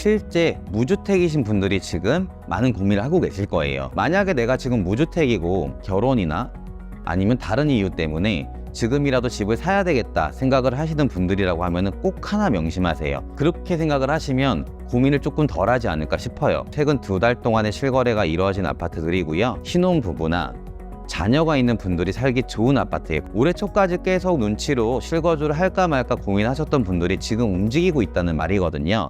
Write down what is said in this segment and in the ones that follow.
실제 무주택이신 분들이 지금 많은 고민을 하고 계실 거예요. 만약에 내가 지금 무주택이고 결혼이나 아니면 다른 이유 때문에 지금이라도 집을 사야 되겠다 생각을 하시는 분들이라고 하면 꼭 하나 명심하세요. 그렇게 생각을 하시면 고민을 조금 덜 하지 않을까 싶어요. 최근 2달 동안의 실거래가 이루어진 아파트들이고요. 신혼부부나 자녀가 있는 분들이 살기 좋은 아파트예요. 올해 초까지 계속 눈치로 실거주를 할까 말까 고민하셨던 분들이 지금 움직이고 있다는 말이거든요.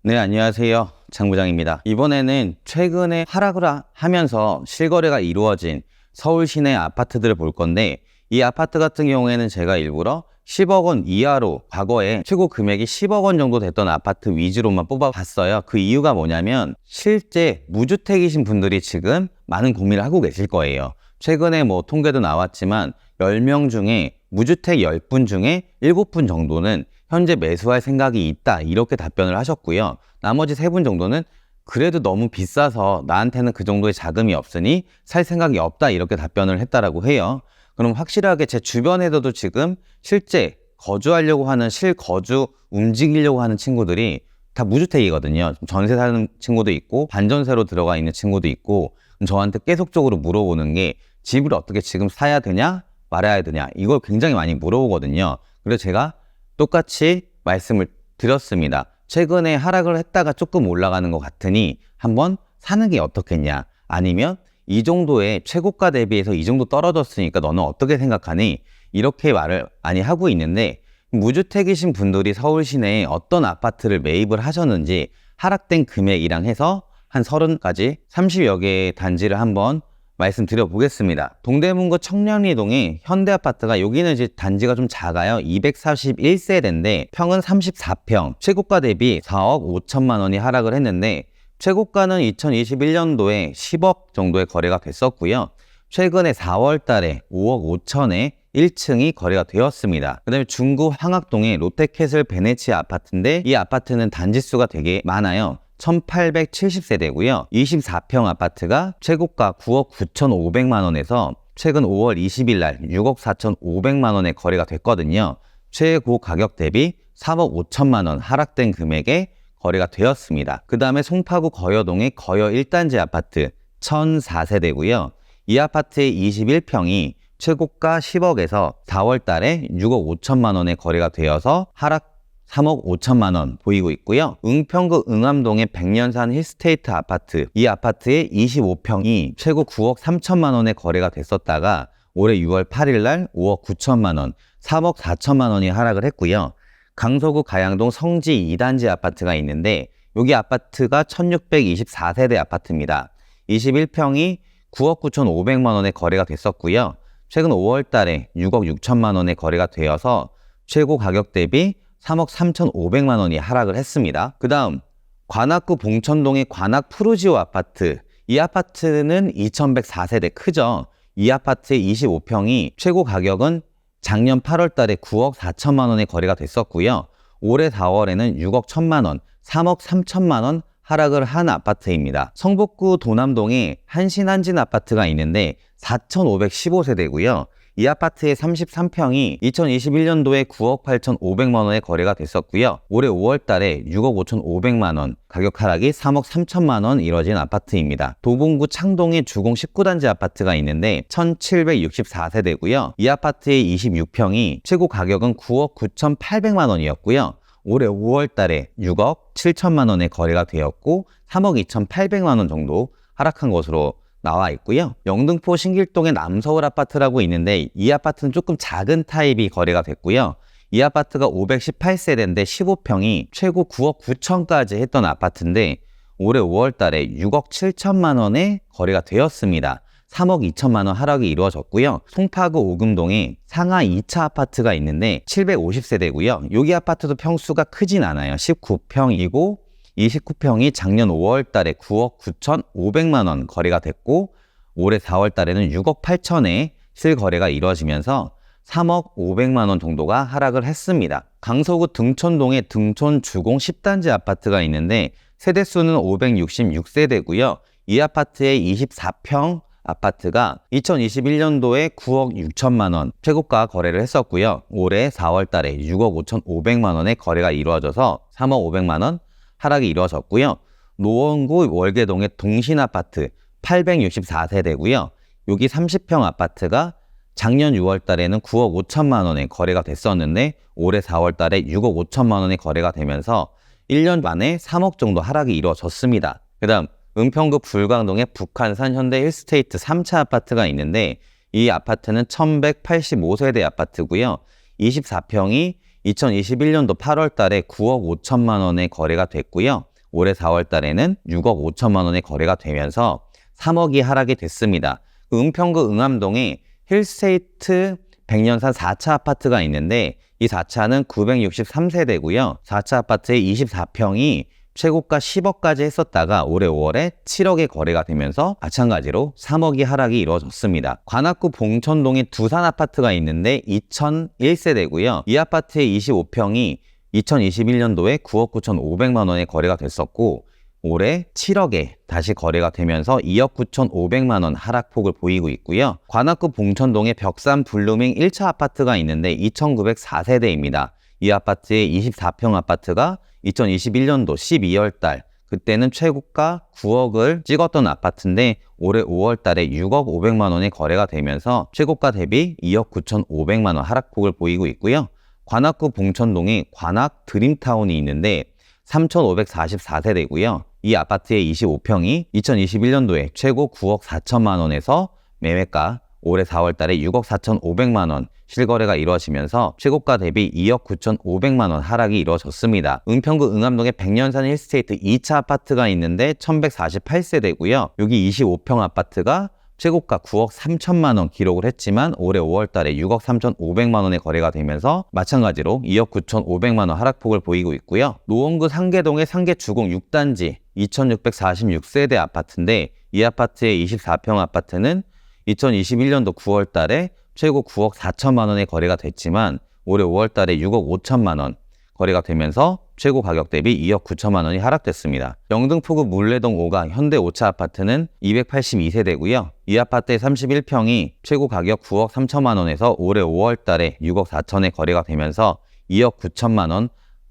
네, 안녕하세요. 장 부장입니다. 이번에는 최근에 하락을 하면서 실거래가 이루어진 서울 시내 아파트들을 볼 건데, 이 아파트 같은 경우에는 제가 일부러 10억 원 이하로 과거에 최고 금액이 10억 원 정도 됐던 아파트 위주로만 뽑아봤어요. 그 이유가 뭐냐면 실제 무주택이신 분들이 지금 많은 고민을 하고 계실 거예요. 최근에 통계도 나왔지만 10명 중에 무주택 10분 중에 7분 정도는 현재 매수할 생각이 있다, 이렇게 답변을 하셨고요. 나머지 3분 정도는 그래도 너무 비싸서 나한테는 그 정도의 자금이 없으니 살 생각이 없다, 이렇게 답변을 했다라고 해요. 그럼 확실하게 제 주변에서도 지금 실제 거주하려고 하는, 실거주 움직이려고 하는 친구들이 다 무주택이거든요. 전세 사는 친구도 있고 반전세로 들어가 있는 친구도 있고, 저한테 계속적으로 물어보는 게 집을 어떻게 지금 사야 되냐 말아야 되냐, 이걸 굉장히 많이 물어보거든요. 그래서 제가 똑같이 말씀을 드렸습니다. 최근에 하락을 했다가 조금 올라가는 것 같으니 한번 사는 게 어떻겠냐, 아니면 이 정도의 최고가 대비해서 이 정도 떨어졌으니까 너는 어떻게 생각하니, 이렇게 말을 많이 하고 있는데, 무주택이신 분들이 서울 시내에 어떤 아파트를 매입을 하셨는지 하락된 금액이랑 해서 한 30가지 30여 개의 단지를 한번 말씀드려 보겠습니다. 동대문구 청량리동의 현대아파트가, 여기는 이제 단지가 좀 작아요. 241세대인데 평은 34평, 최고가 대비 4억 5천만 원이 하락을 했는데, 최고가는 2021년도에 10억 정도의 거래가 됐었고요. 최근에 4월 달에 5억 5천에 1층이 거래가 되었습니다. 그 다음에 중구 황학동의 롯데캐슬 베네치아 아파트인데, 이 아파트는 단지수가 되게 많아요. 1870세대고요. 24평 아파트가 최고가 9억 9,500만 원에서 최근 5월 20일 날 6억 4,500만 원에 거래가 됐거든요. 최고 가격 대비 3억 5천만 원 하락된 금액에 거래가 되었습니다. 그 다음에 송파구 거여동의 거여 1단지 아파트 1004세대고요. 이 아파트의 21평이 최고가 10억에서 4월 달에 6억 5천만 원에 거래가 되어서 하락 3억 5천만 원 보이고 있고요. 은평구 응암동의 백년산 힐스테이트 아파트, 이 아파트의 25평이 최고 9억 3천만 원에 거래가 됐었다가 올해 6월 8일 날 5억 9천만 원, 3억 4천만 원이 하락을 했고요. 강서구 가양동 성지 2단지 아파트가 있는데, 여기 아파트가 1624세대 아파트입니다. 21평이 9억 9,500만 원에 거래가 됐었고요. 최근 5월 달에 6억 6천만 원에 거래가 되어서 최고 가격 대비 3억 3,500만 원이 하락을 했습니다. 그 다음 관악구 봉천동의 관악 푸르지오 아파트, 이 아파트는 2104세대 크죠. 이 아파트의 25평이 최고 가격은 작년 8월 달에 9억 4천만 원에 거래가 됐었고요. 올해 4월에는 6억 1천만 원, 3억 3천만 원 하락을 한 아파트입니다. 성북구 도남동에 한신한진 아파트가 있는데 4,515세대고요. 이 아파트의 33평이 2021년도에 9억 8,500만 원에 거래가 됐었고요. 올해 5월 달에 6억 5,500만 원, 가격 하락이 3억 3천만 원 이뤄진 아파트입니다. 도봉구 창동에 주공 19단지 아파트가 있는데 1,764세대고요. 이 아파트의 26평이 최고 가격은 9억 9,800만 원이었고요. 올해 5월 달에 6억 7천만 원에 거래가 되었고 3억 2,800만 원 정도 하락한 것으로 나와 있고요. 영등포 신길동의 남서울 아파트라고 있는데, 이 아파트는 조금 작은 타입이 거래가 됐고요. 이 아파트가 518세대인데 15평이 최고 9억 9천까지 했던 아파트인데 올해 5월 달에 6억 7천만 원에 거래가 되었습니다. 3억 2천만 원 하락이 이루어졌고요. 송파구 오금동에 상하 2차 아파트가 있는데 750세대고요. 여기 아파트도 평수가 크진 않아요. 19평이고 이 19평이 작년 5월 달에 9억 9,500만 원 거래가 됐고 올해 4월 달에는 6억 8천에 실거래가 이루어지면서 3억 500만 원 정도가 하락을 했습니다. 강서구 등촌동에 등촌 주공 10단지 아파트가 있는데 세대수는 566세대고요. 이 아파트의 24평 아파트가 2021년도에 9억 6천만 원 최고가 거래를 했었고요. 올해 4월 달에 6억 5,500만 원의 거래가 이루어져서 3억 500만 원 하락이 이루어졌고요. 노원구 월계동의 동신아파트 864세대고요. 여기 30평 아파트가 작년 6월 달에는 9억 5천만 원에 거래가 됐었는데 올해 4월 달에 6억 5천만 원에 거래가 되면서 1년 만에 3억 정도 하락이 이루어졌습니다. 그 다음 은평구 불광동에 북한산 현대 힐스테이트 3차 아파트가 있는데 이 아파트는 1185세대 아파트고요. 24평이 2021년도 8월 달에 9억 5천만 원에 거래가 됐고요. 올해 4월 달에는 6억 5천만 원에 거래가 되면서 3억이 하락이 됐습니다. 은평구 응암동에 힐스테이트 백년산 4차 아파트가 있는데 이 4차는 963세대고요. 4차 아파트의 24평이 최고가 10억까지 했었다가 올해 5월에 7억에 거래가 되면서 마찬가지로 3억이 하락이 이루어졌습니다. 관악구 봉천동에 두산 아파트가 있는데 2001세대고요. 이 아파트의 25평이 2021년도에 9억 9,500만 원에 거래가 됐었고 올해 7억에 다시 거래가 되면서 2억 9,500만 원 하락폭을 보이고 있고요. 관악구 봉천동에 벽산 블루밍 1차 아파트가 있는데 2,904세대입니다. 이 아파트의 24평 아파트가 2021년도 12월 달 그때는 최고가 9억을 찍었던 아파트인데 올해 5월 달에 6억 500만 원에 거래가 되면서 최고가 대비 2억 9,500만 원 하락폭을 보이고 있고요. 관악구 봉천동에 관악 드림타운이 있는데 3,544세대고요. 이 아파트의 25평이 2021년도에 최고 9억 4천만 원에서 매매가 올해 4월 달에 6억 4,500만 원 실거래가 이루어지면서 최고가 대비 2억 9,500만 원 하락이 이루어졌습니다. 은평구 응암동에 백년산 힐스테이트 2차 아파트가 있는데 1,148세대고요. 여기 25평 아파트가 최고가 9억 3천만 원 기록을 했지만 올해 5월 달에 6억 3,500만 원에 거래가 되면서 마찬가지로 2억 9,500만 원 하락폭을 보이고 있고요. 노원구 상계동의 상계주공 6단지 2,646세대 아파트인데 이 아파트의 24평 아파트는 2021년도 9월 달에 최고 9억 4천만 원에 거래가 됐지만 올해 5월 달에 6억 5천만 원 거래가 되면서 최고 가격 대비 2억 9천만 원이 하락됐습니다. 영등포구 물레동 5가 현대 5차 아파트는 282세대고요. 이 아파트의 31평이 최고 가격 9억 3천만 원에서 올해 5월 달에 6억 4천에 거래가 되면서 2억 9천만 원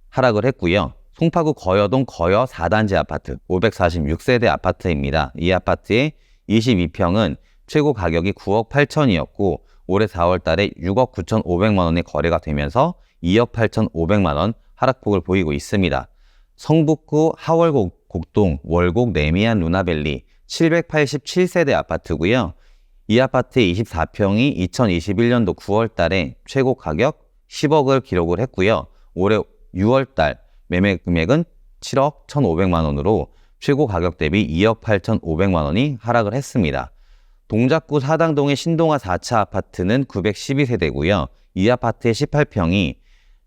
하락을 했고요. 송파구 거여동 거여 4단지 아파트 546세대 아파트입니다. 이 아파트의 22평은 최고 가격이 9억 8천이었고 올해 4월 달에 6억 9,500만 원에 거래가 되면서 2억 8,500만 원 하락폭을 보이고 있습니다. 성북구 하월곡동 월곡 내미안 루나밸리 787세대 아파트고요. 이 아파트의 24평이 2021년도 9월 달에 최고 가격 10억을 기록을 했고요. 올해 6월 달 매매 금액은 7억 1,500만 원으로 최고 가격 대비 2억 8,500만 원이 하락을 했습니다. 동작구 사당동의 신동아 4차 아파트는 912세대고요. 이 아파트의 18평이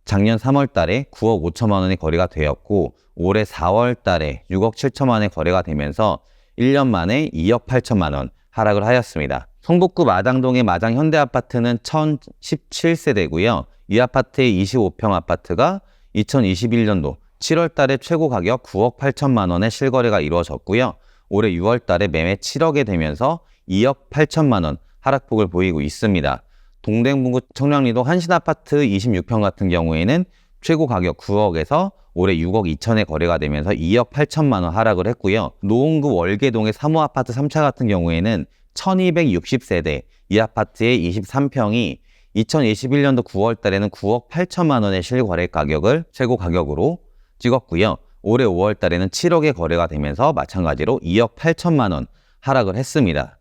작년 3월 달에 9억 5천만 원에 거래가 되었고 올해 4월 달에 6억 7천만 원에 거래가 되면서 1년 만에 2억 8천만 원 하락을 하였습니다. 성북구 마당동의 마당 현대아파트는 1,017세대고요. 이 아파트의 25평 아파트가 2021년도 7월 달에 최고 가격 9억 8천만 원에 실거래가 이루어졌고요. 올해 6월 달에 매매 7억에 되면서 2억 8천만 원 하락폭을 보이고 있습니다. 동대문구 청량리도 한신아파트 26평 같은 경우에는 최고 가격 9억에서 올해 6억 2천에 거래가 되면서 2억 8천만 원 하락을 했고요. 노원구 월계동의 3호 아파트 3차 같은 경우에는 1260세대, 이 아파트의 23평이 2021년도 9월 달에는 9억 8천만 원의 실거래 가격을 최고 가격으로 찍었고요. 올해 5월 달에는 7억에 거래가 되면서 마찬가지로 2억 8천만 원 하락을 했습니다.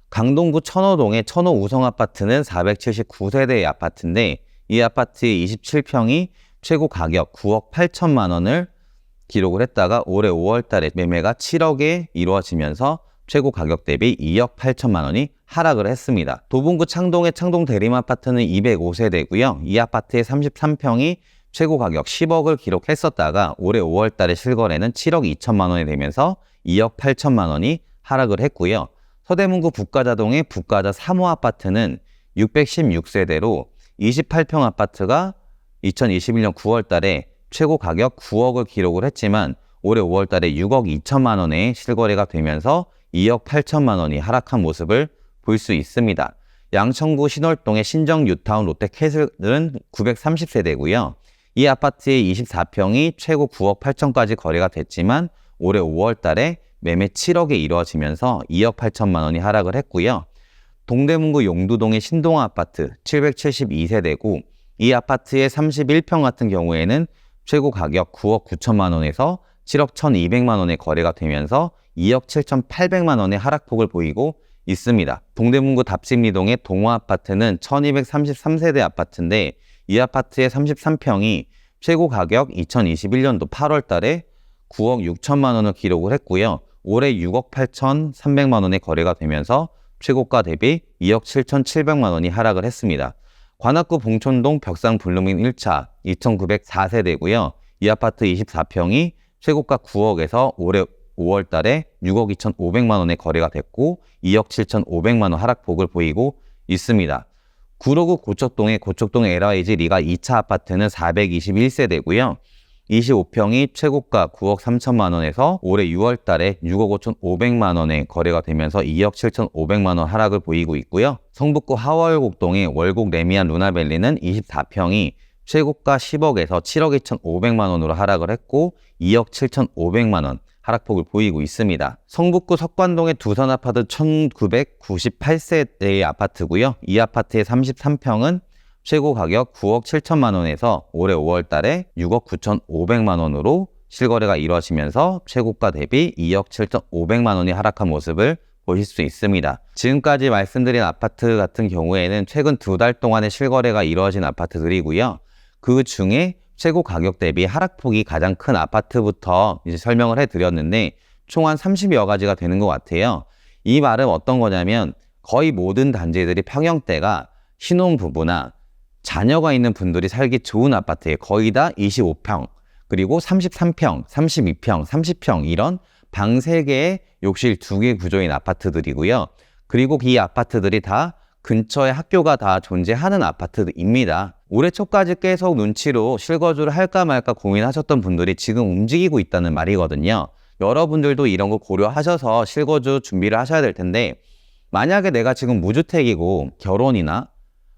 강동구 천호동의 천호 우성아파트는 479세대의 아파트인데 이 아파트의 27평이 최고 가격 9억 8천만 원을 기록을 했다가 올해 5월 달에 매매가 7억에 이루어지면서 최고 가격 대비 2억 8천만 원이 하락을 했습니다. 도봉구 창동의 창동 대림아파트는 205세대고요. 이 아파트의 33평이 최고 가격 10억을 기록했었다가 올해 5월 달에 실거래는 7억 2천만 원이 되면서 2억 8천만 원이 하락을 했고요. 서대문구 북가자동의 북가자 3호 아파트는 616세대로 28평 아파트가 2021년 9월 달에 최고 가격 9억을 기록을 했지만 올해 5월 달에 6억 2천만 원에 실거래가 되면서 2억 8천만 원이 하락한 모습을 볼 수 있습니다. 양천구 신월동의 신정 뉴타운 롯데캐슬은 930세대고요. 이 아파트의 24평이 최고 9억 8천까지 거래가 됐지만 올해 5월 달에 매매 7억에 이루어지면서 2억 8천만 원이 하락을 했고요. 동대문구 용두동의 신동 아파트 772세대고 이 아파트의 31평 같은 경우에는 최고 가격 9억 9천만 원에서 7억 1,200만 원에 거래가 되면서 2억 7,800만 원의 하락폭을 보이고 있습니다. 동대문구 답심리동의 동호아파트는 1233세대 아파트인데 이 아파트의 33평이 최고 가격 2021년도 8월 달에 9억 6천만 원을 기록을 했고요. 올해 6억 8,300만 원에 거래가 되면서 최고가 대비 2억 7,700만 원이 하락을 했습니다. 관악구 봉촌동 벽상 블루민 1차 2,904세대고요. 이 아파트 24평이 최고가 9억에서 올해 5월 달에 6억 2,500만 원에 거래가 됐고 2억 7,500만 원 하락폭을 보이고 있습니다. 구로구 고척동 LIG 리가 2차 아파트는 421세대고요. 25평이 최고가 9억 3천만 원에서 올해 6월 달에 6억 5,500만 원에 거래가 되면서 2억 7,500만 원 하락을 보이고 있고요. 성북구 하월곡동의 월곡 레미안 루나밸리는 24평이 최고가 10억에서 7억 2,500만 원으로 하락을 했고 2억 7,500만 원 하락폭을 보이고 있습니다. 성북구 석관동의 두산 아파트 1998세대의 아파트고요. 이 아파트의 33평은 최고 가격 9억 7천만 원에서 올해 5월 달에 6억 9,500만 원으로 실거래가 이루어지면서 최고가 대비 2억 7,500만 원이 하락한 모습을 보실 수 있습니다. 지금까지 말씀드린 아파트 같은 경우에는 최근 2달 동안의 실거래가 이루어진 아파트들이고요. 그 중에 최고 가격 대비 하락폭이 가장 큰 아파트부터 이제 설명을 해드렸는데 총 한 30여 가지가 되는 것 같아요. 이 말은 어떤 거냐면 거의 모든 단지들이 평형대가 신혼부부나 자녀가 있는 분들이 살기 좋은 아파트에 거의 다 25평, 그리고 33평, 32평, 30평 이런 방 3개에 욕실 2개 구조인 아파트들이고요. 그리고 이 아파트들이 다 근처에 학교가 다 존재하는 아파트입니다. 올해 초까지 계속 눈치로 실거주를 할까 말까 고민하셨던 분들이 지금 움직이고 있다는 말이거든요. 여러분들도 이런 거 고려하셔서 실거주 준비를 하셔야 될 텐데 만약에 내가 지금 무주택이고 결혼이나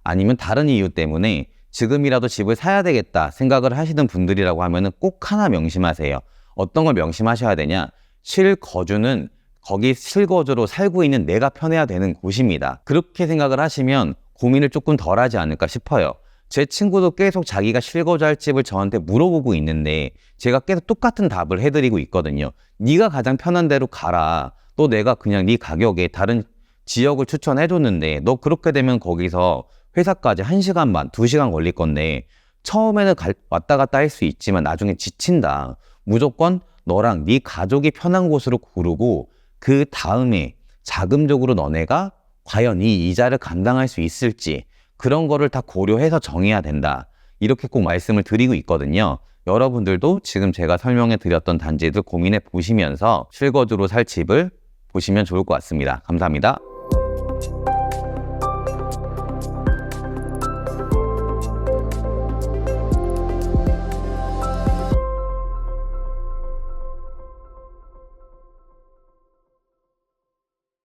아니면 다른 이유 때문에 지금이라도 집을 사야 되겠다 생각을 하시는 분들이라고 하면은 꼭 하나 명심하세요. 어떤 걸 명심하셔야 되냐? 실거주는 거기 실거주로 살고 있는 내가 편해야 되는 곳입니다. 그렇게 생각을 하시면 고민을 조금 덜 하지 않을까 싶어요. 제 친구도 계속 자기가 실거주할 집을 저한테 물어보고 있는데 제가 계속 똑같은 답을 해드리고 있거든요. 네가 가장 편한 대로 가라. 또 내가 그냥 네 가격에 다른 지역을 추천해줬는데 너 그렇게 되면 거기서 회사까지 1시간 반, 2시간 걸릴 건데 처음에는 왔다 갔다 할 수 있지만 나중에 지친다. 무조건 너랑 네 가족이 편한 곳으로 고르고 그 다음에 자금적으로 너네가 과연 이 이자를 감당할 수 있을지 그런 거를 다 고려해서 정해야 된다. 이렇게 꼭 말씀을 드리고 있거든요. 여러분들도 지금 제가 설명해 드렸던 단지들 고민해 보시면서 실거주로 살 집을 보시면 좋을 것 같습니다. 감사합니다.